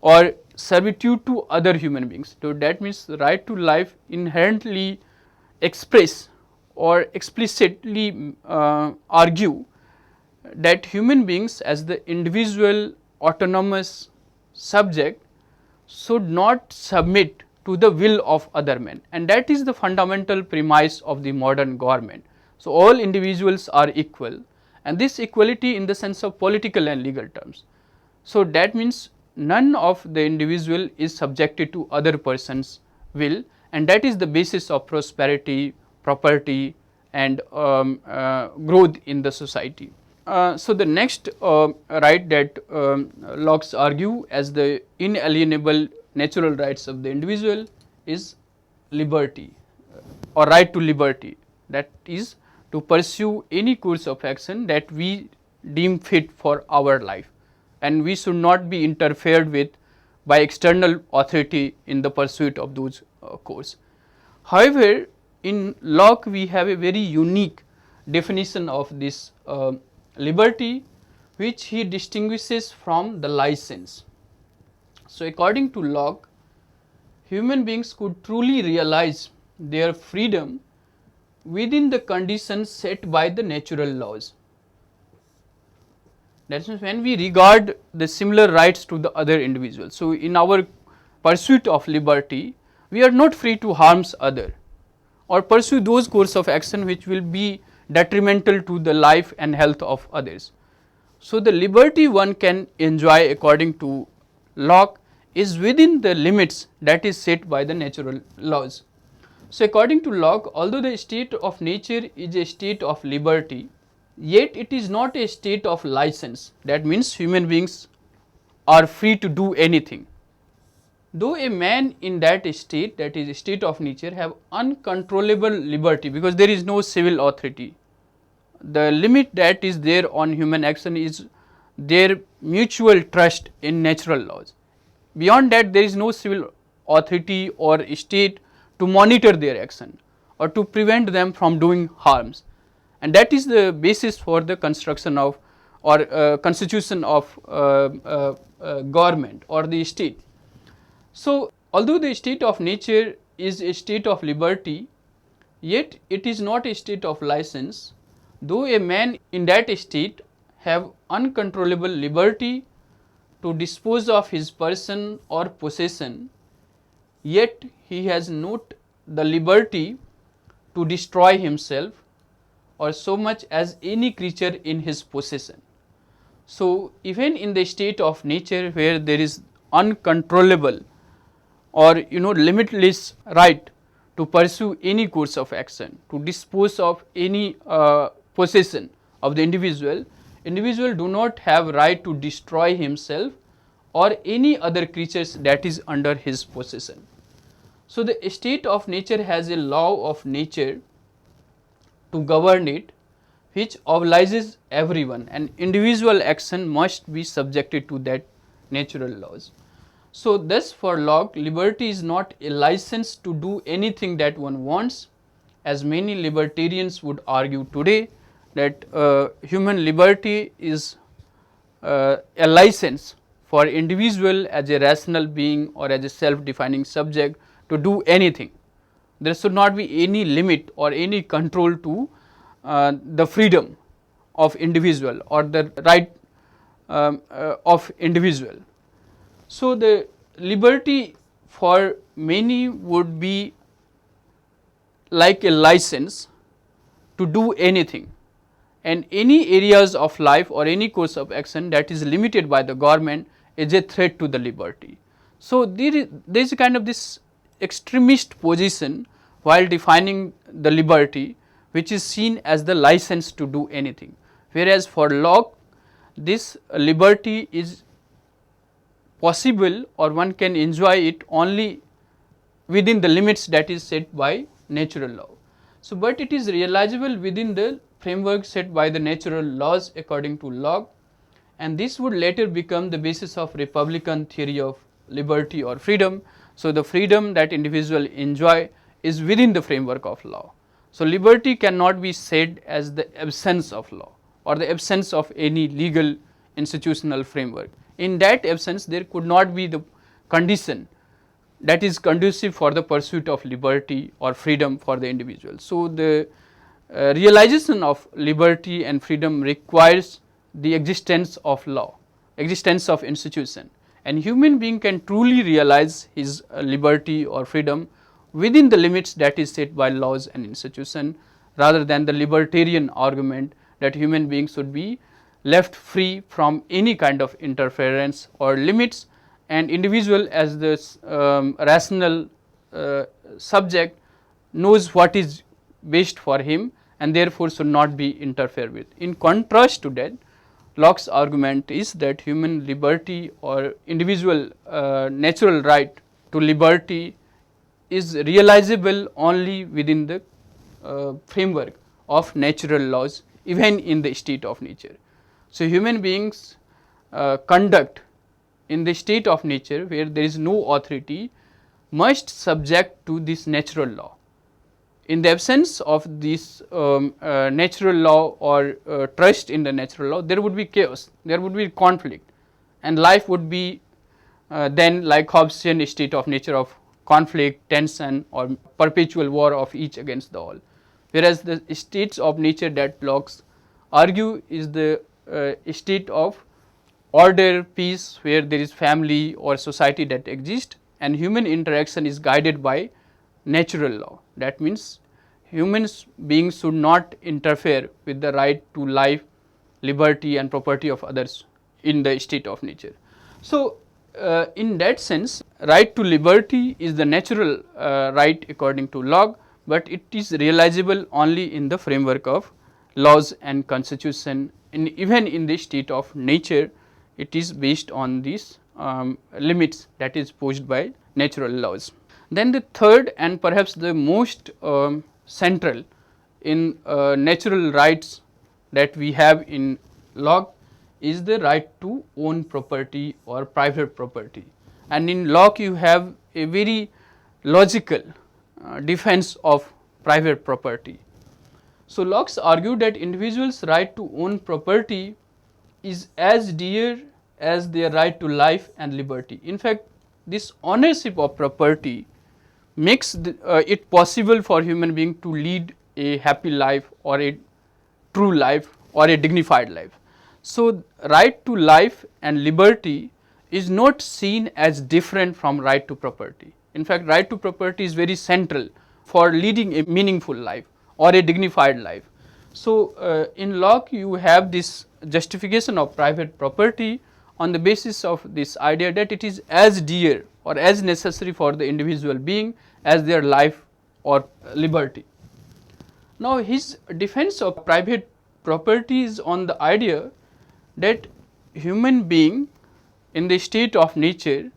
or servitude to other human beings. So, that means the right to life inherently express or explicitly argue that human beings as the individual autonomous subject should not submit to the will of other men, and that is the fundamental premise of the modern government. So, all individuals are equal, and this equality in the sense of political and legal terms. So, that means none of the individual is subjected to other person's will, and that is the basis of prosperity, property and growth in the society. So, the next right that Locke argue as the inalienable natural rights of the individual is liberty or right to liberty, that is to pursue any course of action that we deem fit for our life, and we should not be interfered with by external authority in the pursuit of those course. However, in Locke we have a very unique definition of this liberty, which he distinguishes from the license. So, according to Locke, human beings could truly realize their freedom within the conditions set by the natural laws. That means when we regard the similar rights to the other individuals. So, in our pursuit of liberty, we are not free to harm other or pursue those course of action which will be detrimental to the life and health of others. So, the liberty one can enjoy according to Locke is within the limits that is set by the natural laws. So, according to Locke, although the state of nature is a state of liberty, yet it is not a state of license. That means human beings are free to do anything. Though a man in that state, that is a state of nature, have uncontrollable liberty because there is no civil authority. The limit that is there on human action is their mutual trust in natural laws. Beyond that, there is no civil authority or state to monitor their action or to prevent them from doing harms, and that is the basis for the construction of or constitution of government or the state. So, although the state of nature is a state of liberty, yet it is not a state of license. Though a man in that state have uncontrollable liberty to dispose of his person or possession, yet he has not the liberty to destroy himself or so much as any creature in his possession. So, even in the state of nature where there is uncontrollable or limitless right to pursue any course of action, to dispose of any possession of the individual do not have right to destroy himself or any other creatures that is under his possession. So, the state of nature has a law of nature to govern it, which obliges everyone, and individual action must be subjected to that natural laws. So, thus for Locke, liberty is not a license to do anything that one wants, as many libertarians would argue today that human liberty is a license for individual as a rational being or as a self-defining subject to do anything. There should not be any limit or any control to the freedom of individual or the right of individual. So, the liberty for many would be like a license to do anything, and any areas of life or any course of action that is limited by the government is a threat to the liberty. So, there is a kind of this extremist position while defining the liberty, which is seen as the license to do anything, whereas for Locke this liberty is possible or one can enjoy it only within the limits that is set by natural law. So, but it is realizable within the framework set by the natural laws according to Locke, and this would later become the basis of republican theory of liberty or freedom. So, the freedom that individual enjoy is within the framework of law. So, liberty cannot be said as the absence of law or the absence of any legal institutional framework. In that absence, there could not be the condition that is conducive for the pursuit of liberty or freedom for the individual. So, the realization of liberty and freedom requires the existence of law, existence of institution, and human being can truly realize his liberty or freedom within the limits that is set by laws and institution, rather than the libertarian argument that human beings should be left free from any kind of interference or limits, and individual as this rational subject knows what is best for him and therefore should not be interfered with. In contrast to that, Locke's argument is that human liberty or individual natural right to liberty is realizable only within the framework of natural laws, even in the state of nature. So, human beings conduct in the state of nature where there is no authority must subject to this natural law. In the absence of this natural law or trust in the natural law, there would be chaos, there would be conflict, and life would be then like Hobbesian state of nature of conflict, tension, or perpetual war of each against the all. Whereas the states of nature that Locke argue is the state of order, peace, where there is family or society that exists, and human interaction is guided by natural law. That means human beings should not interfere with the right to life, liberty and property of others in the state of nature. So, in that sense, right to liberty is the natural right according to Locke, but it is realizable only in the framework of laws and constitution, and even in the state of nature it is based on these limits that is posed by natural laws. Then the third and perhaps the most central in natural rights that we have in Locke is the right to own property or private property, and in Locke you have a very logical defense of private property. So, Locke argued that individuals' right to own property is as dear as their right to life and liberty. In fact, this ownership of property makes it possible for human being to lead a happy life or a true life or a dignified life. So, right to life and liberty is not seen as different from right to property. In fact, right to property is very central for leading a meaningful life or a dignified life. So, in Locke you have this justification of private property on the basis of this idea that it is as dear or as necessary for the individual being as their life or liberty. Now, his defense of private property is on the idea that human being in the state of nature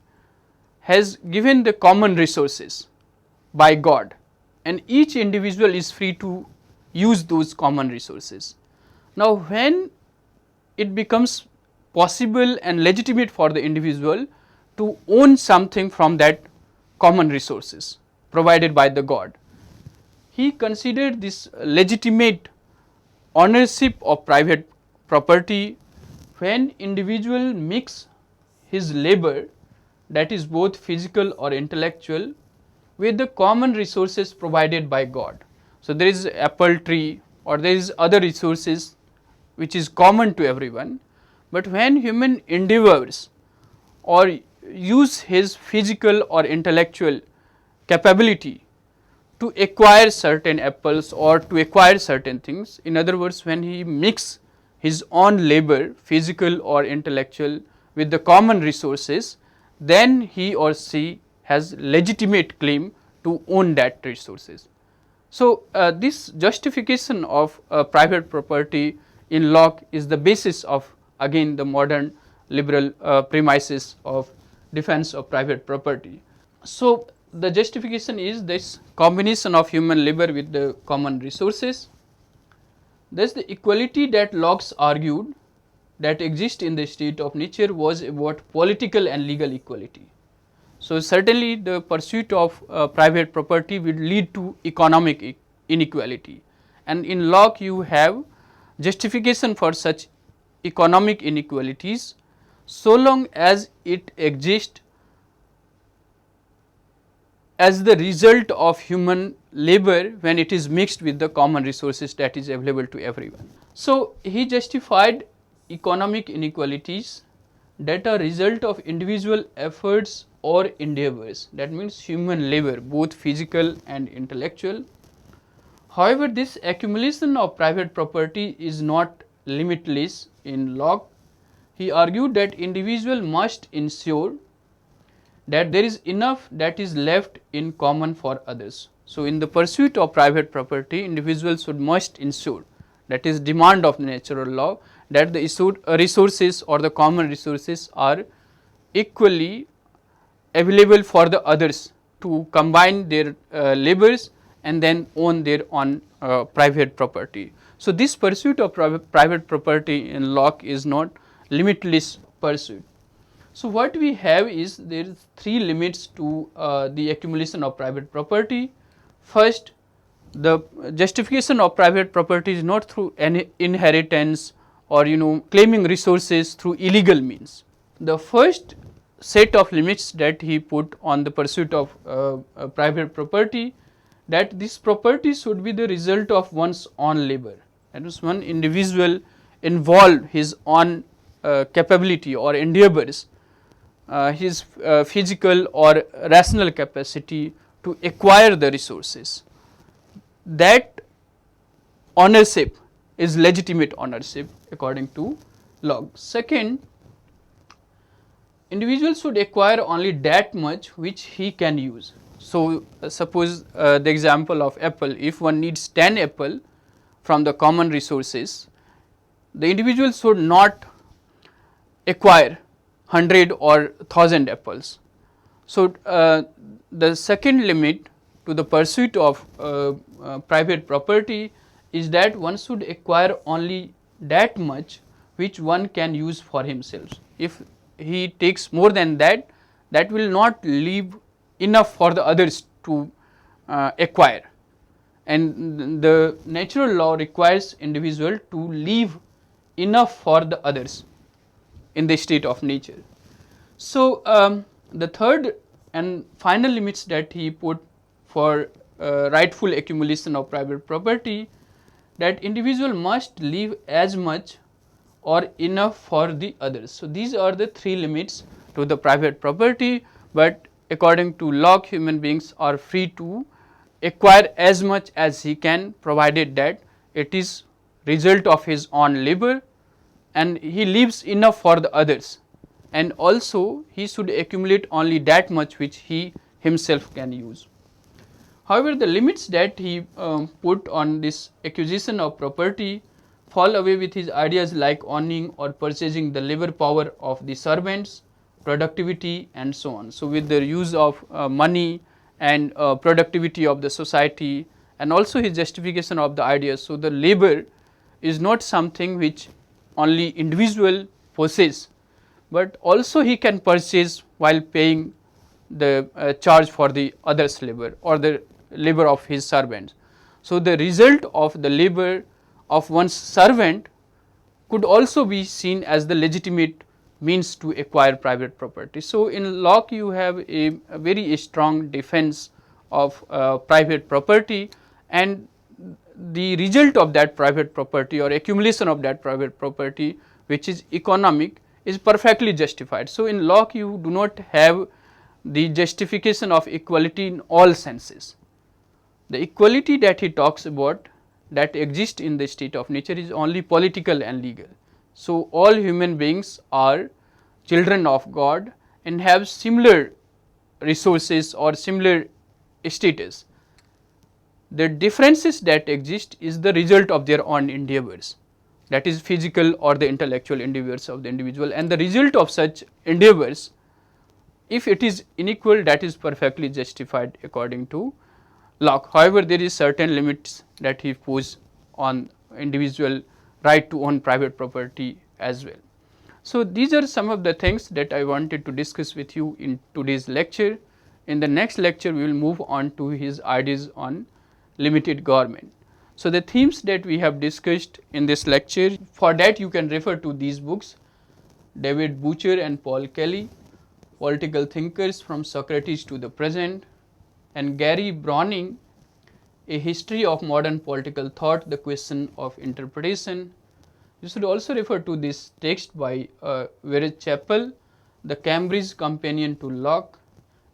has given the common resources by God, and each individual is free to use those common resources. Now, when it becomes possible and legitimate for the individual to own something from that common resources provided by the God, he considered this legitimate ownership of private property when individual mix his labor, that is both physical or intellectual, with the common resources provided by God. So, there is apple tree or there is other resources which is common to everyone, but when human endeavors or use his physical or intellectual capability to acquire certain apples or to acquire certain things. In other words, when he mix his own labor, physical or intellectual, with the common resources, then he or she has legitimate claim to own that resources. So, this justification of private property in Locke is the basis of again the modern liberal premises of defense of private property. So, the justification is this combination of human labor with the common resources. Thus, the equality that Locke argued that exists in the state of nature was about political and legal equality. So, certainly the pursuit of private property will lead to economic inequality, and in Locke you have justification for such economic inequalities so long as it exists as the result of human labor when it is mixed with the common resources that is available to everyone. So, he justified economic inequalities that are result of individual efforts or endeavors, that means human labor, both physical and intellectual. However, this accumulation of private property is not limitless in Locke. He argued that individual must ensure that there is enough that is left in common for others. So, in the pursuit of private property, individuals must ensure, that is demand of natural law, that the resources or the common resources are equally available for the others to combine their labors and then own their own private property. So, this pursuit of private property in Locke is not limitless pursuit. So, what we have is there is three limits to the accumulation of private property. First, the justification of private property is not through any inheritance or claiming resources through illegal means. The first set of limits that he put on the pursuit of private property, that this property should be the result of one's own labor. That is, one individual involve his own capability or endeavors, his physical or rational capacity to acquire the resources. That ownership is legitimate ownership according to Locke. Second, individual should acquire only that much which he can use. So, suppose the example of apple, if one needs 10 apple from the common resources, the individual should not acquire 100 or 1000 apples. So, the second limit to the pursuit of private property is that one should acquire only that much which one can use for himself. If he takes more than that, that will not leave enough for the others to acquire, and the natural law requires individual to leave enough for the others in the state of nature. So, the third and final limits that he put for rightful accumulation of private property, that individual must leave as much or enough for the others. So, these are the three limits to the private property, but according to Locke, human beings are free to acquire as much as he can, provided that it is result of his own labor and he leaves enough for the others, and also he should accumulate only that much which he himself can use. However, the limits that he put on this acquisition of property fall away with his ideas like owning or purchasing the labor power of the servants, productivity and so on. So, with the use of money and productivity of the society, and also his justification of the ideas. So, the labor is not something which only individual possess, but also he can purchase while paying the charge for the other's labor or the labor of his servants. So, the result of the labor of one's servant could also be seen as the legitimate means to acquire private property. So, in Locke you have a very strong defense of private property, and the result of that private property or accumulation of that private property which is economic is perfectly justified. So, in Locke you do not have the justification of equality in all senses. The equality that he talks about that exists in the state of nature is only political and legal. So, all human beings are children of God and have similar resources or similar status. The differences that exist is the result of their own endeavors, that is physical or the intellectual endeavors of the individual, and the result of such endeavors, if it is unequal, that is perfectly justified according to Locke. However, there is certain limits that he posed on individual right to own private property as well. So, these are some of the things that I wanted to discuss with you in today's lecture. In the next lecture, we will move on to his ideas on limited government. So, the themes that we have discussed in this lecture, for that you can refer to these books, David Butcher and Paul Kelly, Political Thinkers from Socrates to the Present, and Gary Browning, A History of Modern Political Thought, The Question of Interpretation. You should also refer to this text by Vered Chappell, The Cambridge Companion to Locke,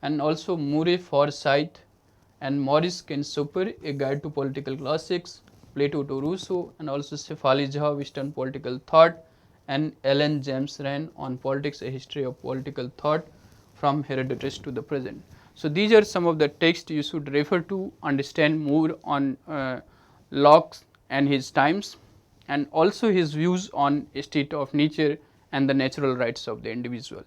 and also Murray Forsyth and Maurice Kensoper, A Guide to Political Classics, Plato to Rousseau, and also Shefali Jha, Western Political Thought, and Ellen James Ryan on Politics, A History of Political Thought from Herodotus to the Present. So, these are some of the texts you should refer to understand more on Locke and his times, and also his views on state of nature and the natural rights of the individual.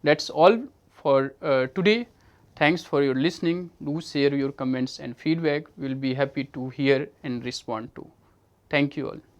That is all for today. Thanks for your listening. Do share your comments and feedback. We will be happy to hear and respond to. Thank you all.